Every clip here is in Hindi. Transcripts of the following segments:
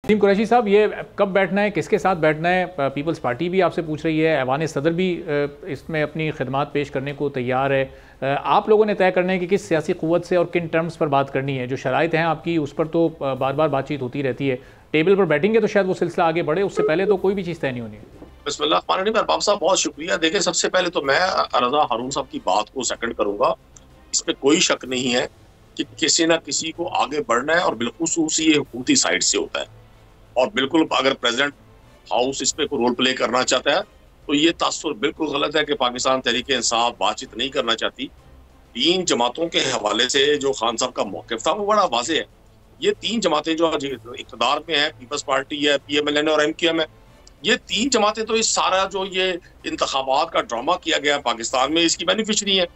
नसीम कुरैशी साहब, ये कब बैठना है, किसके साथ बैठना है? पीपल्स पार्टी भी आपसे पूछ रही है, ऐवान सदर भी इसमें अपनी खिदमात पेश करने को तैयार है। आप लोगों ने तय करना है कि किस सियासी क़ुव्वत से और किन टर्म्स पर बात करनी है। जो शराइत हैं आपकी, उस पर तो बार बार बातचीत होती रहती है। टेबल पर बैठेंगे तो शायद वो सिलसिला आगे बढ़े, उससे पहले तो कोई भी चीज़ तय नहीं होनी है। बिस्मिल्लाह बाब साहब, बहुत शुक्रिया। देखिए, सबसे पहले तो मैं रज़ा हारून साहब की बात को सेकंड करूंगा। इस पर कोई शक नहीं है कि किसी ना किसी को आगे बढ़ना है और बिलखुसूस ये हुकूमती साइड से होता है। और बिल्कुल अगर प्रेसिडेंट हाउस इस पे कोई रोल प्ले करना चाहता है तो ये तासुर बिल्कुल गलत है कि पाकिस्तान तहरीक इंसाफ बातचीत नहीं करना चाहती। तीन जमातों के हवाले से जो खान साहब का मौक़िफ़ था वो बड़ा वाज़ेह है। ये तीन जमातें जो इक़्तिदार में है, पीपल्स पार्टी है, PMLN और MQM है, ये तीन जमातें तो इस सारा जो ये इंतखाबात का ड्रामा किया गया पाकिस्तान में, इसकी बेनिफिशरी है।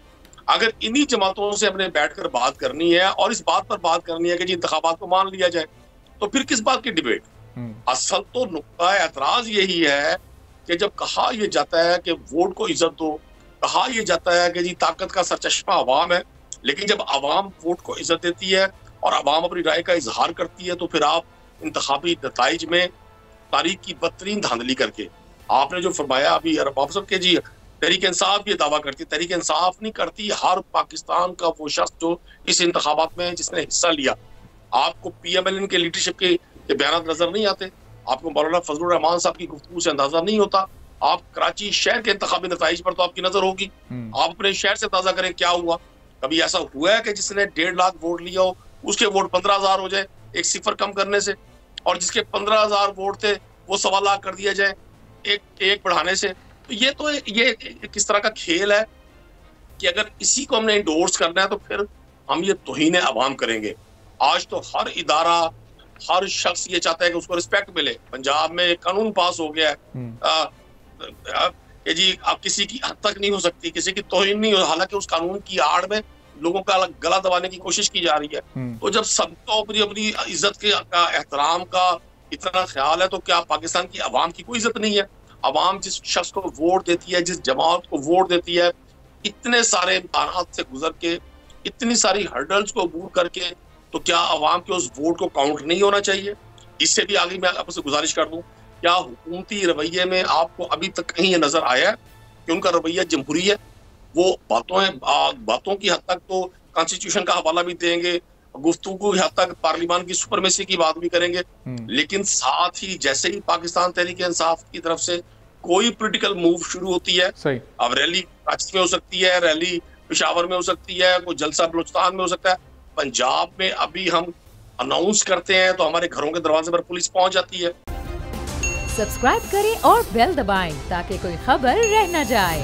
अगर इन्हीं जमातों से हमने बैठकर बात करनी है और इस बात पर बात करनी है कि जी इंतखाबात को मान लिया जाए, तो फिर किस बात की डिबेट? असल तो नुक्ता एतराज यही है कि जब कहा यह जाता है कि वोट को इज्जत दो, कहा यह जाता है कि जी ताकत का सरचश्मा अवाम है, लेकिन जब अवाम वोट को इज्जत देती है और अवाम अपनी राय का इजहार करती है तो फिर आप इंतखाबी नताइज में तारीख की बदतरीन धांधली करके आपने जो फरमाया अभी अरबाब साहब के जी तहरीक इंसाफ ये दावा करती है। तहरीक इंसाफ नहीं करती, हर पाकिस्तान का वो शख्स जो इस इंतखाबात में जिसने हिस्सा लिया। आपको PMLN के लीडरशिप के बयान नजर नहीं आते, आपको मौलाना फजलुर रहमान साहब की गुफ्तगू से अंदाजा नहीं होता। आप कराची शहर के इंतखाबी नताइज पर तो आपकी नजर होगी, आप अपने शहर से अंदाजा करें क्या हुआ। कभी ऐसा हुआ है कि जिसने 1.5 लाख वोट लिया हो उसके वोट 15,000 हो जाए एक सिफर कम करने से, और जिसके 15,000 वोट थे वो 1.25 लाख कर दिया जाए एक बढ़ाने से? तो ये किस तरह का खेल है कि अगर इसी को हमने इंडोर्स करना है तो फिर हम ये तौहीन अवाम करेंगे। आज तो हर इदारा, हर शख्स ये चाहता है कि उसको रिस्पेक्ट मिले। पंजाब में एक कानून पास हो गया है कि जी आप किसी की हद तक नहीं हो सकती, किसी की तौहीन नहीं हो, हालांकि उस कानून की आड़ में लोगों का गला दबाने की कोशिश की जा रही है। तो जब सबको अपनी इज्जत का एहतराम का इतना ख्याल है तो क्या पाकिस्तान की अवाम की कोई इज्जत नहीं है? अवाम जिस शख्स को वोट देती है, जिस जमात को वोट देती है, इतने सारे इम्तहानात से गुजर के, इतनी सारी हर्डल्स को अबूर करके, तो क्या अवाम के उस वोट को काउंट नहीं होना चाहिए? इससे भी आगे मैं आपसे गुजारिश कर दूं, क्या हुकूमती रवैये में आपको अभी तक कहीं ये नजर आया है कि उनका रवैया जमहूरी है? वो बातों की हद तक तो कॉन्स्टिट्यूशन का हवाला भी देंगे, गुफ्तगू की हद तक पार्लियामान की सुपरमेसी की बात भी करेंगे, लेकिन साथ ही जैसे ही पाकिस्तान तहरीक इंसाफ की तरफ से कोई पॉलिटिकल मूव शुरू होती है, अब रैली कराची में हो सकती है, रैली पेशावर में हो सकती है, कोई जलसा बलूचिस्तान में हो सकता है, पंजाब में अभी हम अनाउंस करते हैं तो हमारे घरों के दरवाजे पर पुलिस पहुंच जाती है। सब्सक्राइब करें और बेल दबाएं ताकि कोई खबर रह न जाए।